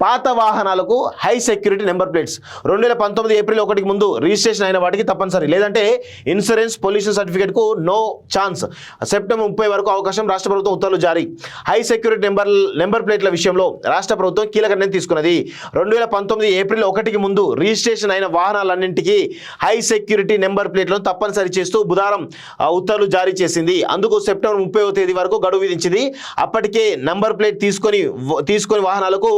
పాత వాహనాలకు high security number plates 2019 April 1కి ముందు రిజిస్ట్రేషన్ అయిన వాటికి తప్పనిసరి, లేదంటే ఇన్సూరెన్స్ పొల్యూషన్ సర్టిఫికేట్కు నో ఛాన్స్. సెప్టెంబర్ 30 వరకు అవకాశం. రాష్ట్ర ప్రభుత్వం ఉత్తర్వులు జారీ. హై సెక్యూరిటీ నెంబర్ ప్లేట్ల విషయంలో రాష్ట్ర ప్రభుత్వం కీలక నిర్ణయం తీసుకున్నది. 2019 ఏప్రిల్ 1కి ముందు రిజిస్ట్రేషన్ అయిన వాహనాలన్నింటికీ హై సెక్యూరిటీ నెంబర్ ప్లేట్లను తప్పనిసరి చేస్తూ బుధవారం ఉత్తర్వులు జారీ చేసింది. అందుకు సెప్టెంబర్ 30వ తేదీ వరకు గడువు విధించింది. అప్పటికే నెంబర్ ప్లేట్ తీసుకొని వాహనాలకు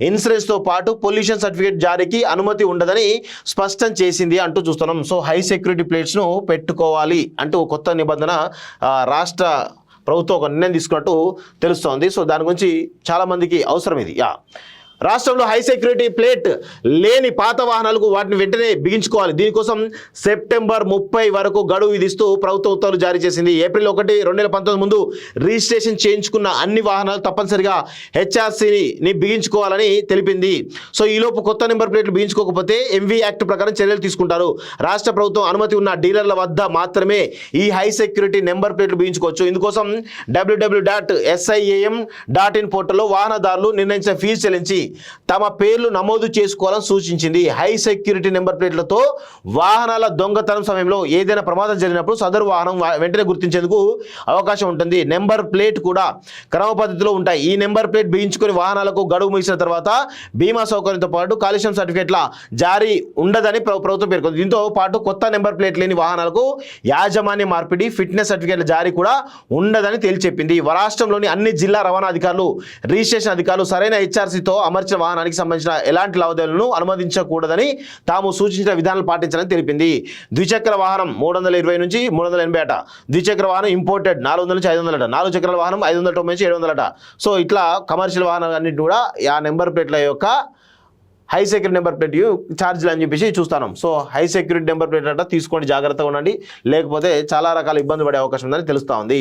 ఇన్సూరెన్స్ తో పాటు పొల్యూషన్ సర్టిఫికేట్ జారీకి అనుమతి ఉండదని స్పష్టం చేసింది అంటూ చూస్తున్నాం. సో హై సెక్యూరిటీ ప్లేట్స్ ను పెట్టుకోవాలి అంటూ కొత్త నిబంధన రాష్ట్ర ప్రభుత్వం ఒక నిర్ణయం తీసుకున్నట్టు తెలుస్తోంది. సో దాని గురించి చాలా మందికి అవసరం ఇది. రాష్ట్రంలో హై సెక్యూరిటీ ప్లేట్ లేని పాత వాహనాలకు వాటిని వెంటనే బిగించుకోవాలి. దీనికోసం సెప్టెంబర్ 30 వరకు గడువు విధిస్తూ ప్రభుత్వం ఉత్తర్వులు జారీ చేసింది. ఏప్రిల్ 1, 2019 ముందు రిజిస్ట్రేషన్ చేయించుకున్న అన్ని వాహనాలు తప్పనిసరిగా హెచ్ఆర్సీని బిగించుకోవాలని తెలిపింది. సో ఈలోపు కొత్త నెంబర్ ప్లేట్లు బిగించుకోకపోతే ఎంవీ యాక్ట్ ప్రకారం చర్యలు తీసుకుంటారు. రాష్ట్ర ప్రభుత్వం అనుమతి ఉన్న డీలర్ల వద్ద మాత్రమే ఈ హై సెక్యూరిటీ నెంబర్ ప్లేట్లు బిగించుకోవచ్చు. ఇందుకోసం www.siam.in పోర్టల్లో వాహనదారులు నిర్ణయించిన ఫీజు చెల్లించి తమ పేర్లు నమోదు చేసుకోవాలని సూచించింది. హై సెక్యూరిటీ నెంబర్ ప్లేట్లతో వాహనాల దొంగతనం సమయంలో ఏదైనా ప్రమాదం జరిగినప్పుడు సదరు వాహనం వెంటనే గుర్తించేందుకు అవకాశం ఉంటుంది. నెంబర్ ప్లేట్ కూడా క్రమ పద్ధతిలో ఉంటాయి. ఈ నెంబర్ ప్లేట్ బిగించుకుని వాహనాలకు గడువు ముగిసిన తర్వాత బీమా సౌకర్యంతో పాటు కాలుష్యం సర్టిఫికేట్ల జారీ ఉండదని ప్రభుత్వం పేర్కొంది. దీంతో పాటు కొత్త నెంబర్ ప్లేట్ లేని వాహనాలకు యాజమాన్య మార్పిడి, ఫిట్నెస్ సర్టిఫికేట్ల జారీ కూడా ఉండదని తేల్చెప్పింది. రాష్ట్రంలోని అన్ని జిల్లా రవాణా అధికారులు, రిజిస్ట్రేషన్ అధికారులు సరైన హెచ్ఆర్సీతో అమర్చిన వాహనానికి సంబంధించిన ఎలాంటి లావాదేవీలను అనుమతించకూడదని తాము సూచించిన విధానాలు పాటించాలని తెలిపింది. ద్విచక్ర వాహనం 320 నుంచి 380 అట. ద్విచక్ర వాహనం ఇంపోర్టెడ్ 400 నుంచి 500 అట. 4 చక్రాల వాహనం 590 నుంచి 700 అట. సో ఇట్లా కమర్షియల్ వాహనాలన్నింటినీ కూడా ఆ నెంబర్ ప్లేట్ల యొక్క హై సెక్యూరిటీ నెంబర్ ప్లేట్ ఛార్జీలు అని చెప్పేసి చూస్తాం. So high security number plate అట తీసుకోండి, జాగ్రత్తగా ఉండండి, లేకపోతే చాలా రకాల ఇబ్బంది పడే అవకాశం ఉందని తెలుస్తూ ఉంది.